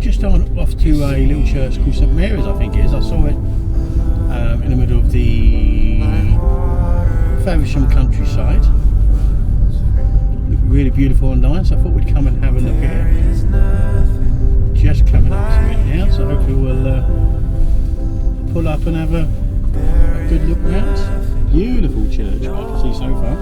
just off to a little church called St Mary's, I think it is. I saw it in the middle of the Faversham countryside. Looked really beautiful online, so I thought we'd come and have a look at it. Just coming up to it now, so hopefully we'll pull up and have a good look round. Beautiful church, I can see so far.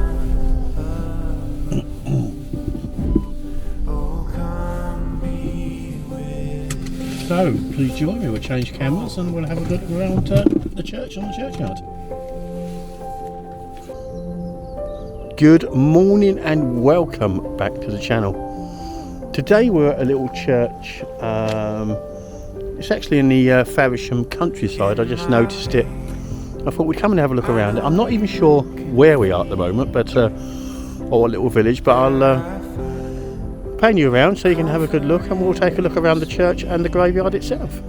So, please join me, we'll change cameras and we'll have a look around the church on the churchyard. Good morning and welcome back to the channel. Today we're at a little church, it's actually in the Faversham countryside. I just noticed it. I thought we'd come and have a look around it. I'm not even sure where we are at the moment, but or what little village, but I'll pan you around so you can have a good look, and we'll take a look around the church and the graveyard itself.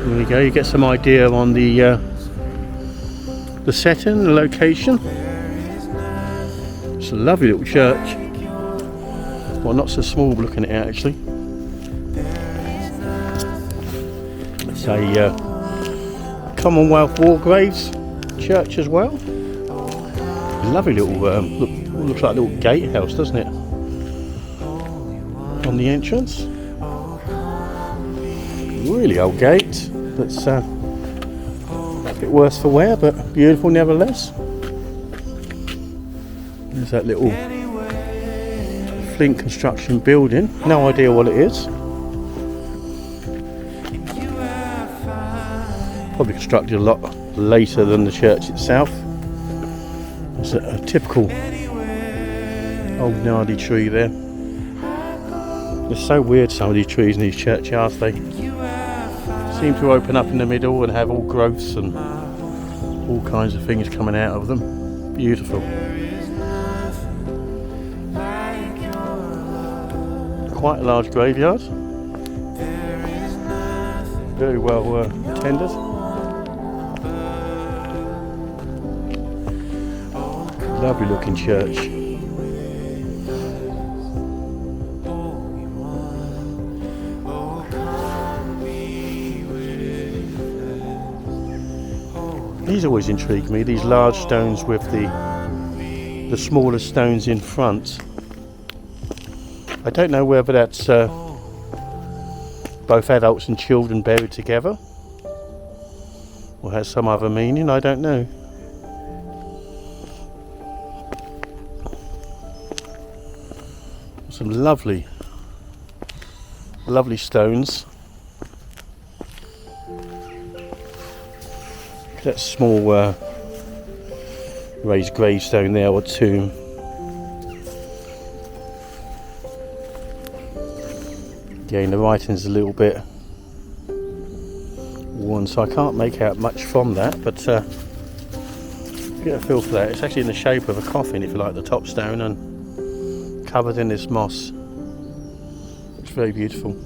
There we go, you get some idea on the setting, the location. It's a lovely little church. Well, not so small looking at it actually. It's a Commonwealth War Graves church as well. Lovely little, looks like a little gatehouse, doesn't it? On the entrance. Really old gate. That's a bit worse for wear, but beautiful nevertheless. There's that little flint construction building. No idea what it is. Probably constructed a lot later than the church itself. There's a typical old gnarly tree there. It's so weird, some of these trees in these churchyards. They seem to open up in the middle and have all growths and all kinds of things coming out of them. Beautiful. Quite a large graveyard. Very well tended. Lovely looking church. These always intrigue me, these large stones with the smaller stones in front. I don't know whether that's both adults and children buried together or has some other meaning, I don't know. Some lovely stones. That small raised gravestone there, or tomb. Again, the writing's a little bit worn, so I can't make out much from that, but get a feel for that. It's actually in the shape of a coffin, if you like, the top stone, and covered in this moss. It's very beautiful.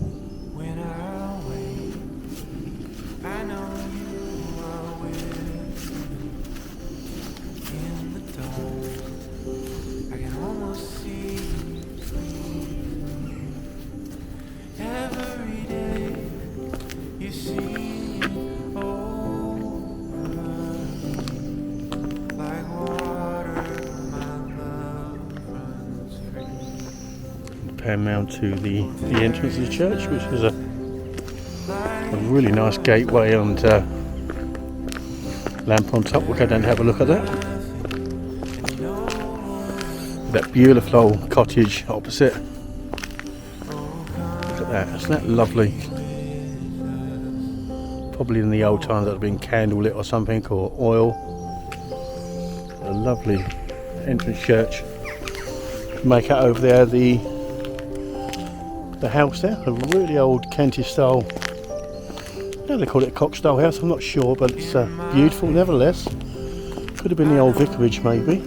Pan round to the entrance of the church, which is a really nice gateway and lamp on top. We'll go down and have a look at that. That beautiful old cottage opposite. Look at that, isn't that lovely? Probably in the old times that would have been candlelit or something, or oil. A lovely entrance church. Make out over there the house there, a really old Kentish style. Yeah, they call it a cock style house, I'm not sure, but it's beautiful nevertheless. Could have been the old vicarage maybe.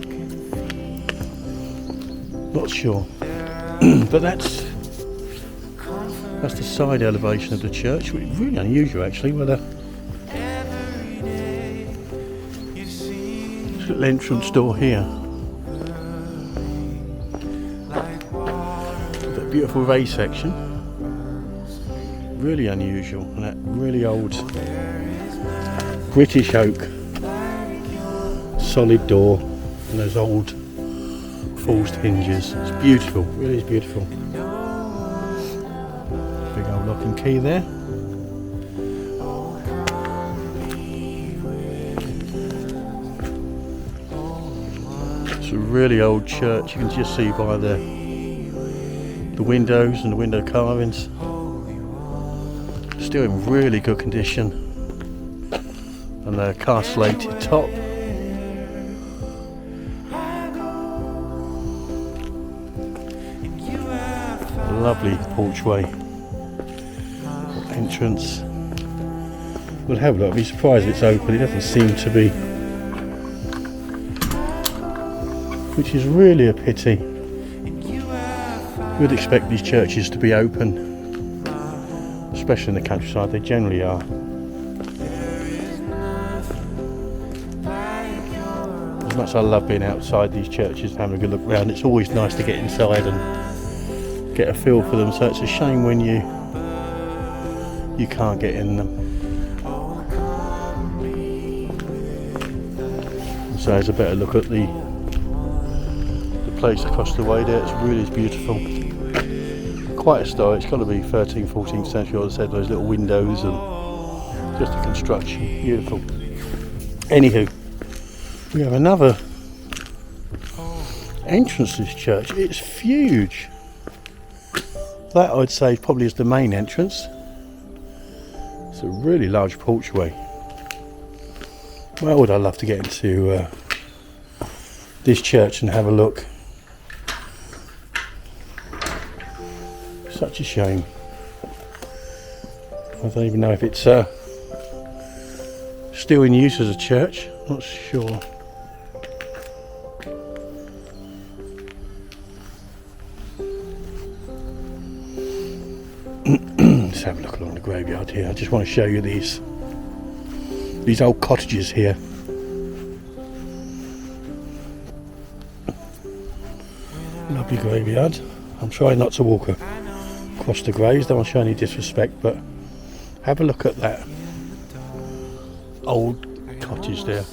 Not sure. But that's the side elevation of the church, which is really unusual actually. Well, Little entrance door here. That beautiful raised section. Really unusual, and that really old British oak solid door and those old forced hinges. It's beautiful, really is beautiful. Big old lock and key there. It's a really old church. You can just see by the windows and the window carvings. Still in really good condition, and the castellated top. A lovely porchway entrance. We'll have a look. I'd be surprised if it's open. It doesn't seem to be, which is really a pity. You would expect these churches to be open, especially in the countryside. They generally are. As much as I love being outside these churches and having a good look around, it's always nice to get inside and get a feel for them. So it's a shame when you can't get in them. So there's a better look at the place across the way there. It's really beautiful. Quite a style. It's got to be 13th, 14th century. As I said, those little windows and just the construction. Beautiful. Anywho, we have another entrance to this church. It's huge. That I'd say probably is the main entrance. It's a really large porchway. Well, would I love to get into this church and have a look. Such a shame. I don't even know if it's still in use as a church. Not sure. Let's have a look along the graveyard here. I just want to show you these old cottages here. Lovely graveyard. I'm trying not to walk across the graves, don't want to show any disrespect, but have a look at that old cottage there.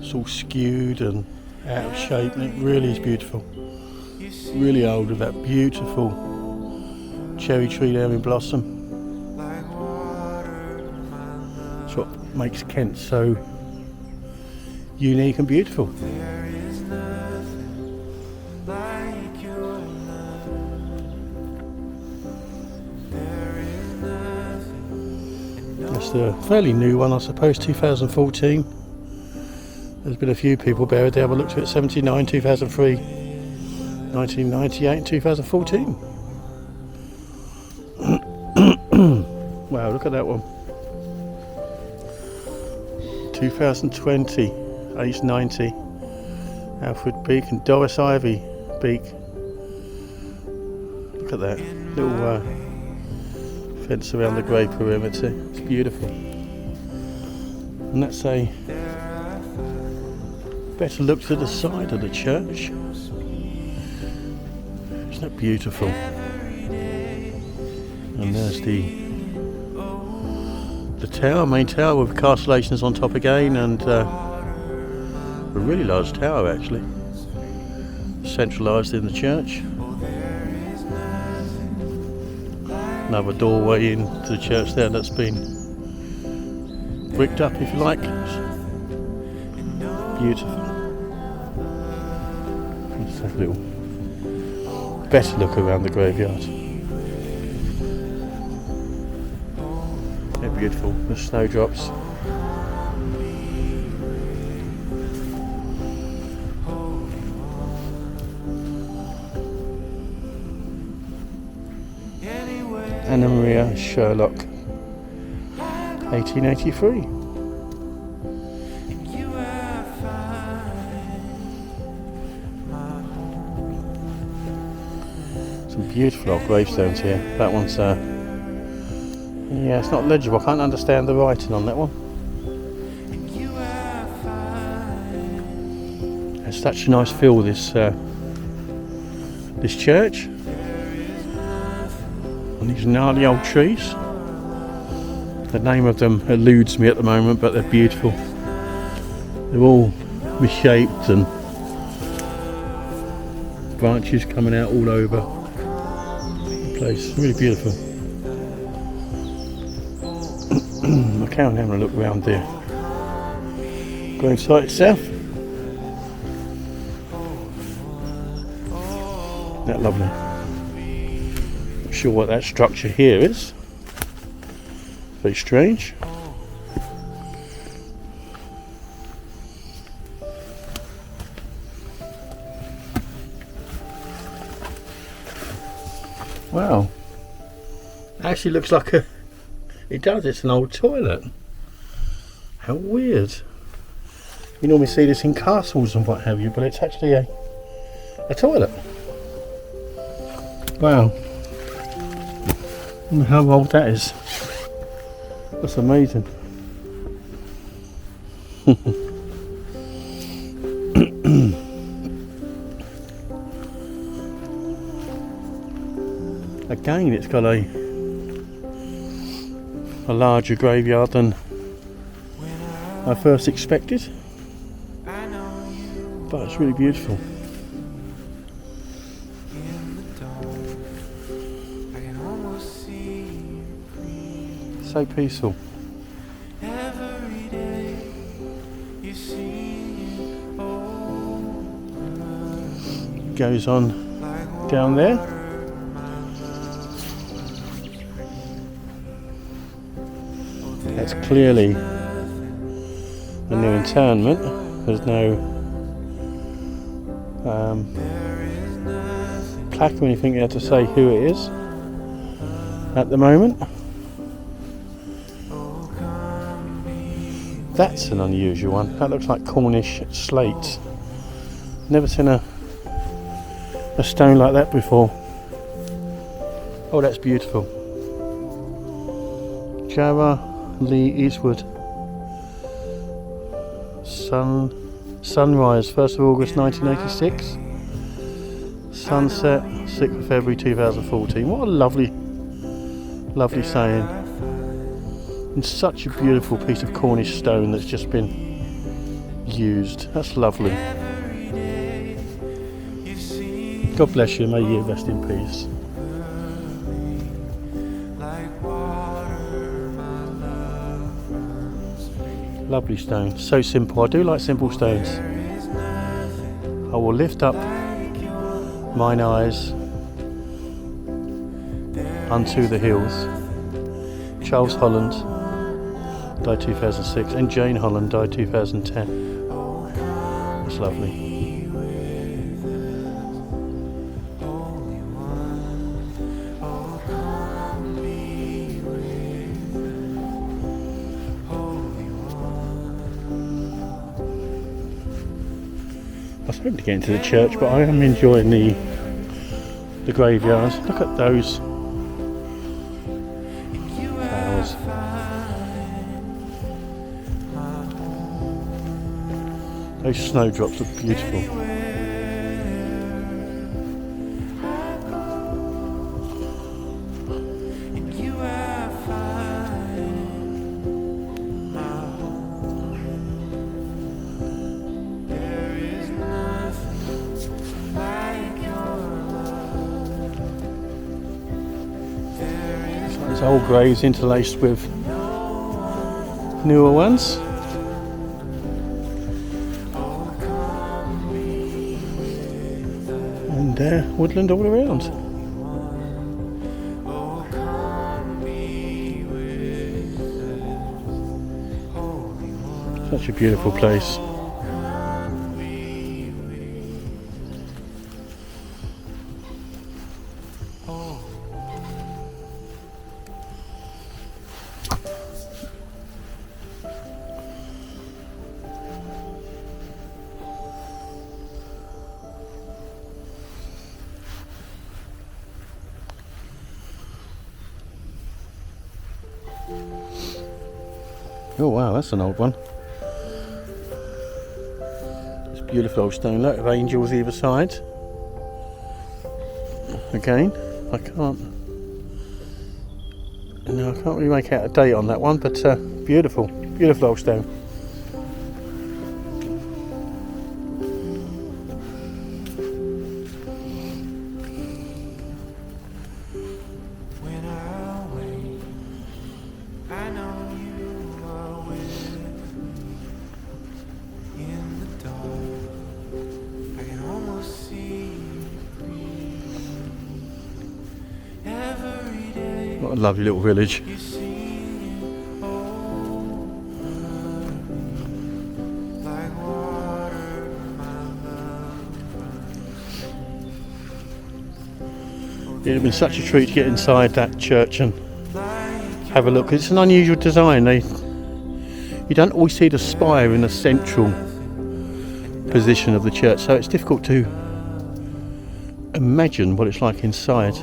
It's all skewed and out of shape, and it really is beautiful. Really old, with that beautiful cherry tree there in blossom. That's what makes Kent so unique and beautiful. It's a fairly new one, I suppose, 2014. There's been a few people buried there. I looked at it, 79, 2003, 1998 and 2014. Wow, look at that one. 2020, age 90. Alfred Beak and Doris Ivy Beak. Look at that little fence around the grave perimeter. It's beautiful. And that's a better look to the side of the church. Isn't that beautiful? And there's the tower, main tower, with castellations on top again, and a really large tower actually, centralised in the church. Another doorway into the church there that's been bricked up, if you like. Beautiful. Let's have a little better look around the graveyard. They're beautiful, the snowdrops. Anna Maria Sherlock, 1883. Some beautiful old gravestones here. That one's yeah, it's not legible. I can't understand the writing on that one. such a nice feel, this church. And these gnarly old trees. The name of them eludes me at the moment, but they're beautiful. They're all reshaped and branches coming out all over the place. Really beautiful. I can't have a look around there. Grave site itself. Isn't that lovely? Not sure what that structure here is. Very strange. Wow. Actually looks like a... It does, it's an old toilet. How weird. You normally see this in castles and what have you, but it's actually a toilet. Wow. I wonder how old that is. That's amazing. Again, it's got a larger graveyard than I first expected, but it's really beautiful. So peaceful. Goes on down there. That's clearly a new internment. There's no plaque or anything there to say who it is at the moment. That's an unusual one. That looks like Cornish slate. Never seen a stone like that before. Oh, that's beautiful. Java Lee Eastwood. Sunrise, 1st of August 1986. Sunset, 6th of February 2014. What a lovely, lovely saying. And such a beautiful piece of Cornish stone that's just been used. That's lovely. God bless you, may you rest in peace. Lovely stone, so simple. I do like simple stones. I will lift up mine eyes unto the hills. Charles Holland died 2006 and Jane Holland died 2010. That's lovely. I was hoping to get into the church, but I am enjoying the graveyards. Look at those flowers. Those snowdrops are beautiful. Old graves interlaced with newer ones. And woodland all around. Such a beautiful place. Oh wow, that's an old one. It's Beautiful old stone. Look, of angels either side. Again, I can't really make out a date on that one, but beautiful old stone. What a lovely little village. It'd have been such a treat to get inside that church and have a look, 'cause it's an unusual design. You don't always see the spire in the central position of the church, so it's difficult to imagine what it's like inside.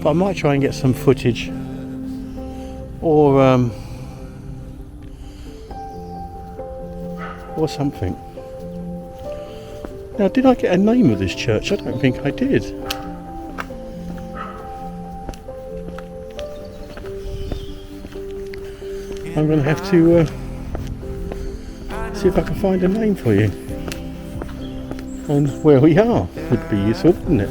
But I might try and get some footage or something. Now, did I get a name of this church? I don't think I did. I'm going to have to see if I can find a name for you. And where we are would be useful, wouldn't it?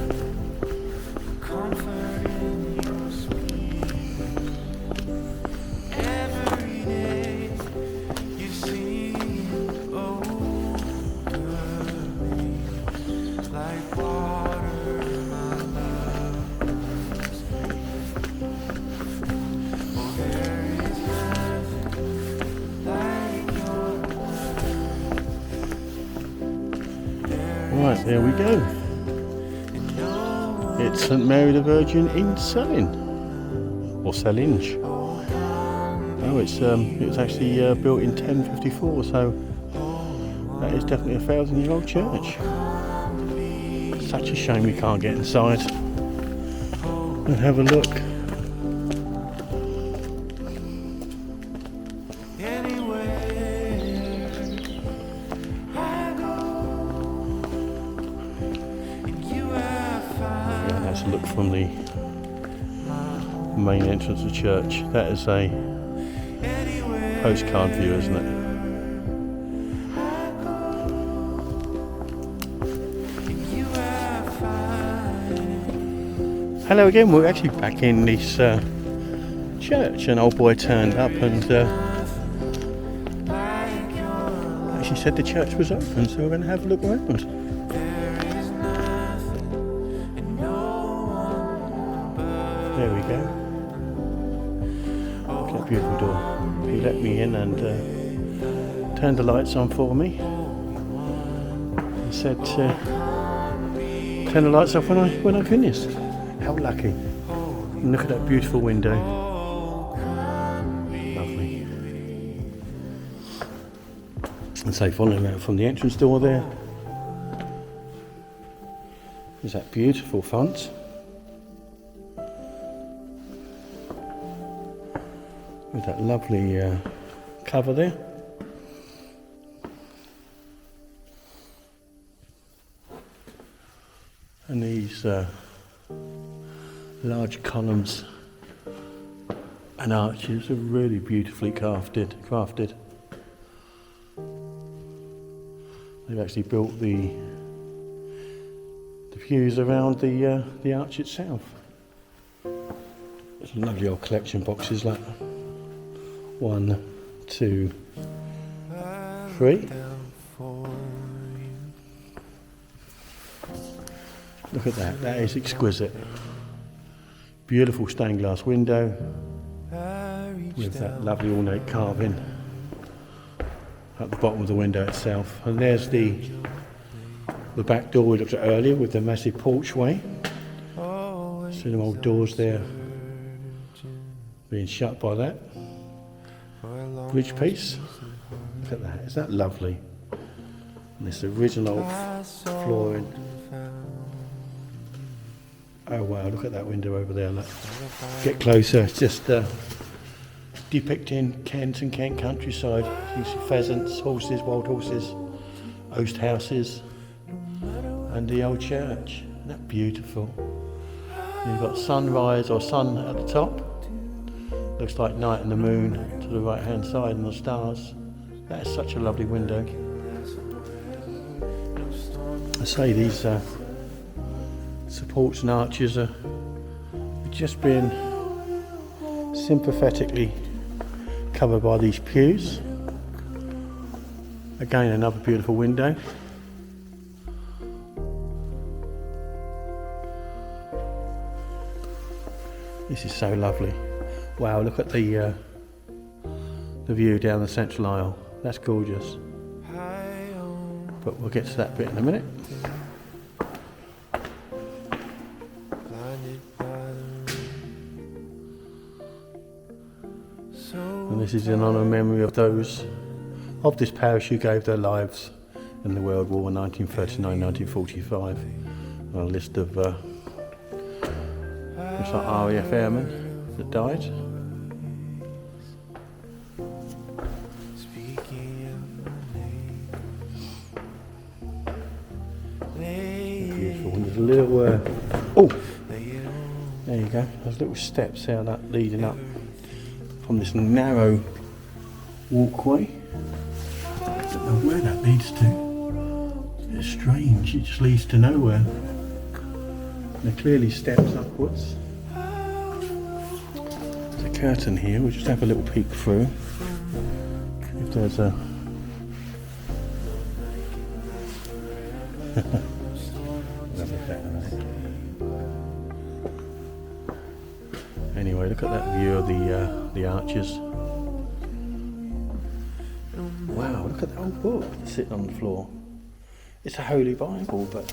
Right, there we go. It's St Mary the Virgin in Selin, or Selinge. Oh, it was actually built in 1054, so that is definitely a 1,000-year-old church. Such a shame we can't get inside and have a look. A look from the main entrance of the church. That is a postcard view, isn't it? Hello again, we're actually back in this church. An old boy turned up and actually said the church was open, so we're going to have a look around. There we go. Look at that beautiful door. He let me in and turned the lights on for me. He said turn the lights off when I finished. How lucky. And look at that beautiful window. Lovely. And so following out from the entrance door there is that beautiful font. With that lovely cover there. And these large columns and arches are really beautifully crafted. They've actually built the views around the arch itself. There's lovely old collection boxes like 1, 2, 3. Look at that, that is exquisite. Beautiful stained glass window with that lovely ornate carving at the bottom of the window itself. And there's the back door we looked at earlier with the massive porchway. See them old doors there being shut by that bridge piece. Look at that, is that lovely? And this original flooring. Oh wow, look at that window over there. Look. Get closer, it's just depicting Kent and Kent countryside. You see pheasants, horses, wild horses host houses and the old church. Isn't that beautiful? You've got sunrise or sun at the top. Looks like night and the moon to the right hand side and the stars. That is such a lovely window. I say these supports and arches are just being sympathetically covered by these pews. Again, another beautiful window. This is so lovely. Wow, look at the view down the central aisle. That's gorgeous. But we'll get to that bit in a minute. And this is in honour and memory of those of this parish who gave their lives in the World War in 1939-1945. A list of looks like RAF airmen that died. Beautiful. And there's a little oh, there you go. There's little steps out that leading up from this narrow walkway. I don't know where that leads to. It's strange. It just leads to nowhere. There clearly steps upwards. There's a curtain here. We'll just have a little peek through. If there's a anyway, look at that view of the arches. Wow, look at that old book that's sitting on the floor. It's a Holy Bible, but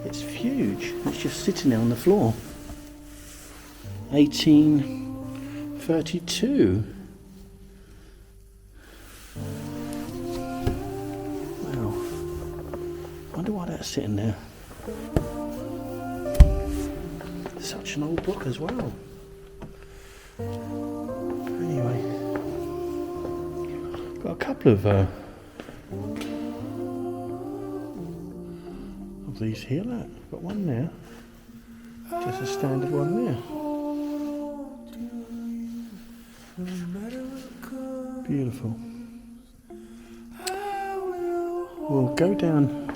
it's huge. It's just sitting there on the floor. 1832. Wow. I wonder why that's sitting there. Such an old book as well. Anyway, got a couple of these here. Look, got one there. Just a standard one there. Beautiful. We'll go down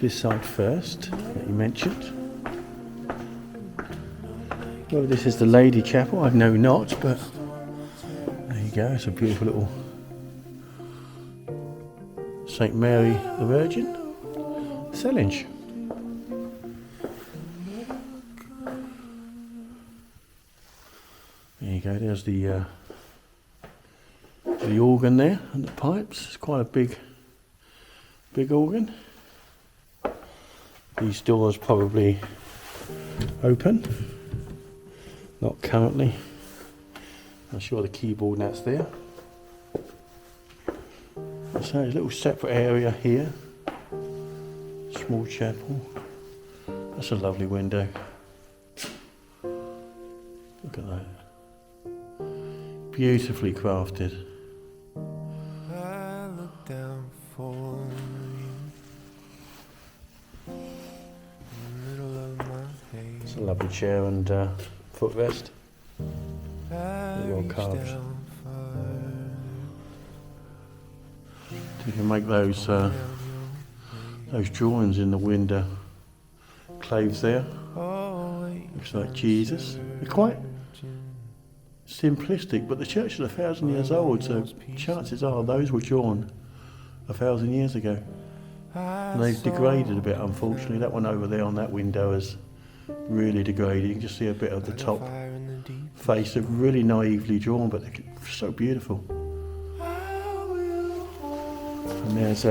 this side first that you mentioned. Well, this is the Lady Chapel, I know not, but there you go, it's a beautiful little St. Mary the Virgin Sellage. There you go, there's the organ there and the pipes. It's quite a big organ. These doors probably open. Not currently. I'm sure the keyboard and that's there. So there's a little separate area here. Small chapel. That's a lovely window. Look at that. Beautifully crafted. I look down for you. It's a lovely chair and footrest. Well carved. You can make those drawings in the window claves there. Looks like Jesus. They're quite simplistic, but the church is 1,000 years old, so chances are those were drawn 1,000 years ago. And they've degraded a bit, unfortunately. That one over there on that window is really degraded. You can just see a bit of the top face of really naively drawn, but they're so beautiful. And there's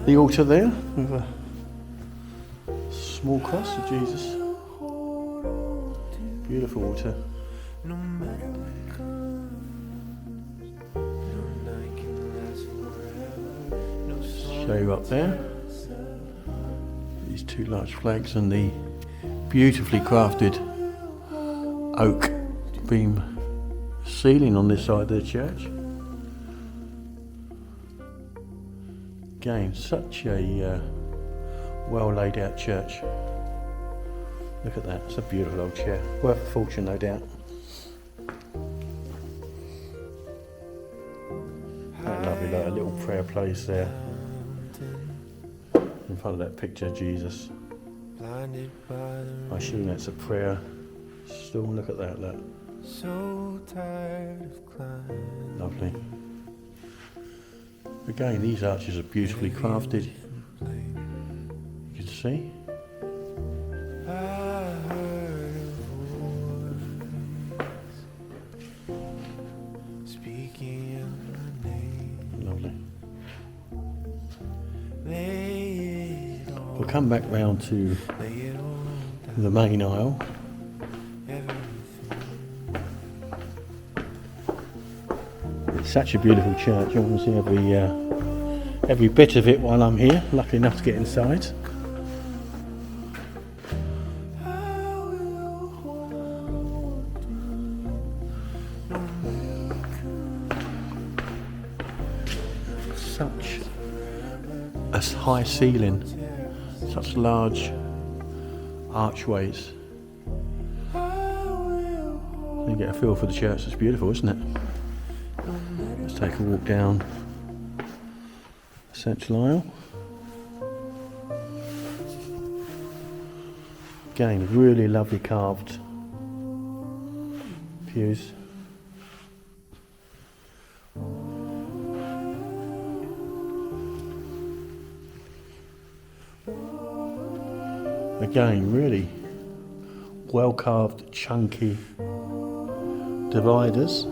the altar there with a small cross of Jesus. Beautiful altar. Show you up there. These two large flags and the beautifully crafted oak beam ceiling on this side of the church. Again, such a well laid out church. Look at that, it's a beautiful old chair. Worth a fortune, no doubt. That lovely, like a little prayer place there. In front of that picture of Jesus. I assume that's a prayer stool. Look at that, look. So tired of climbing. Lovely. Again, these arches are beautifully crafted. You can see. Lovely. We'll come back round to the main aisle. It's such a beautiful church. I want to see every bit of it while I'm here. Lucky enough to get inside. Such a high ceiling, such large archways. You get a feel for the church. It's beautiful, isn't it? Let's take a walk down the central aisle. Again, really lovely carved pews. Again, really well carved, chunky dividers.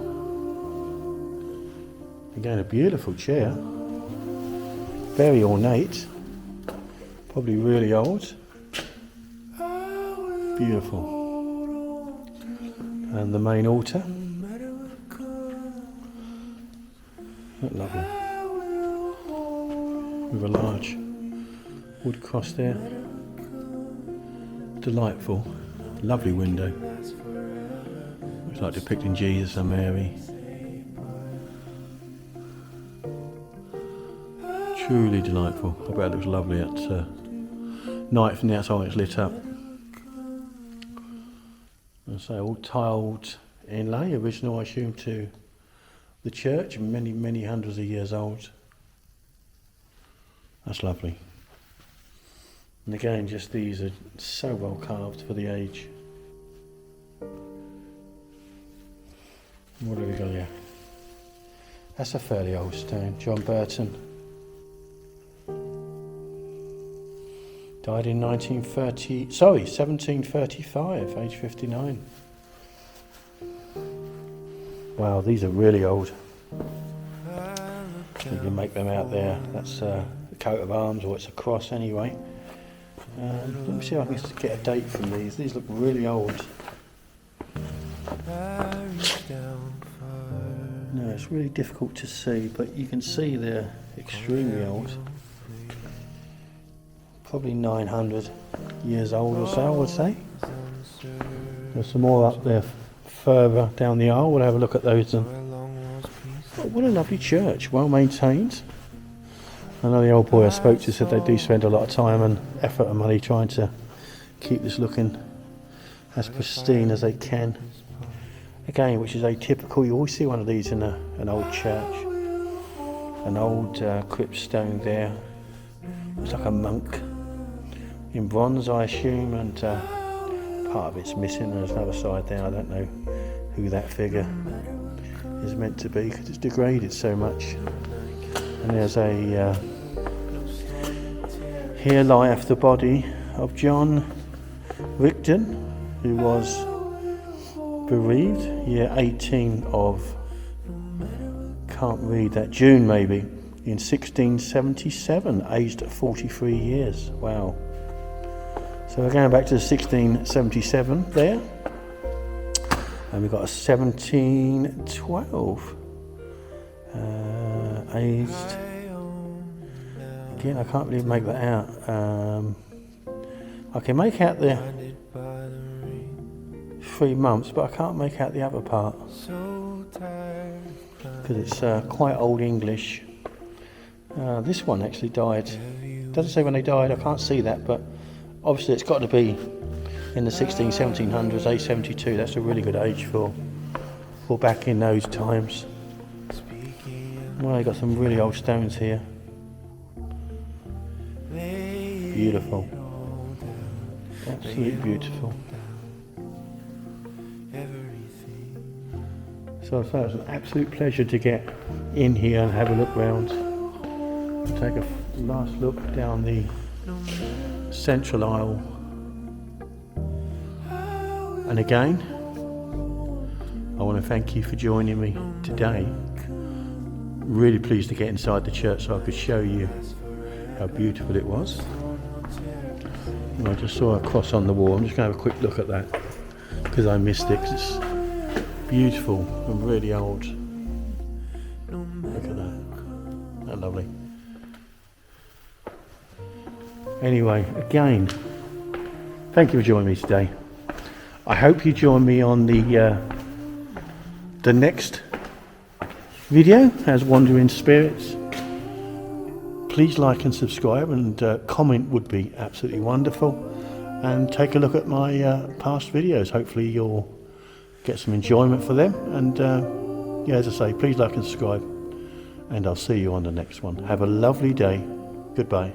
Again, a beautiful chair, very ornate, probably really old, beautiful. And the main altar, lovely, with a large wood cross there. Delightful, lovely window. Looks like depicting Jesus and Mary. Truly delightful. I bet it looks lovely at night from the outside when it's lit up. And so all tiled inlay, original I assume to the church, many hundreds of years old. That's lovely. And again, just these are so well carved for the age. What have we got here? That's a fairly old stone. John Burton. Died in 1735, age 59. Wow, these are really old. You can make them out there. That's a coat of arms, or it's a cross anyway. Let me see if I can get a date from these. These look really old. No, it's really difficult to see, but you can see they're extremely old. Probably 900 years old or so, I would say. There's some more up there further down the aisle. We'll have a look at those. Oh, what a lovely church, well maintained. I know the old boy I spoke to said they do spend a lot of time and effort and money trying to keep this looking as pristine as they can. Again, which is atypical. You always see one of these in an old church. An old crypt stone there. It's like a monk in bronze, I assume, and part of it's missing. There's another side there. I don't know who that figure is meant to be because it's degraded so much. And there's a here lieth the body of John Rigdon, who was bereaved, year 18 of, can't read that, June maybe, in 1677, aged 43 years. Wow. So we're going back to 1677 there. And we've got a 1712. Aged, again I can't really make that out. I can make out the 3 months, but I can't make out the other part because it's quite old English, This one actually died. Doesn't say when they died, I can't see that, but obviously it's got to be in the 1700s, age 72. That's a really good age for back in those times. Well, you've got some really old stones here. Beautiful. Absolutely beautiful. So it was an absolute pleasure to get in here and have a look round. Take a last look down the central aisle. And again, I want to thank you for joining me today. Really pleased to get inside the church so I could show you how beautiful it was. And I just saw a cross on the wall. I'm just going to have a quick look at that because I missed it, 'cause it's beautiful and really old. Look at that. Isn't that lovely? Anyway, again, thank you for joining me today. I hope you join me on the next video as Wandering Spirits. Please like and subscribe, and comment would be absolutely wonderful. And take a look at my past videos. Hopefully you'll get some enjoyment for them. And yeah, as I say, please like and subscribe, and I'll see you on the next one. Have a lovely day. Goodbye.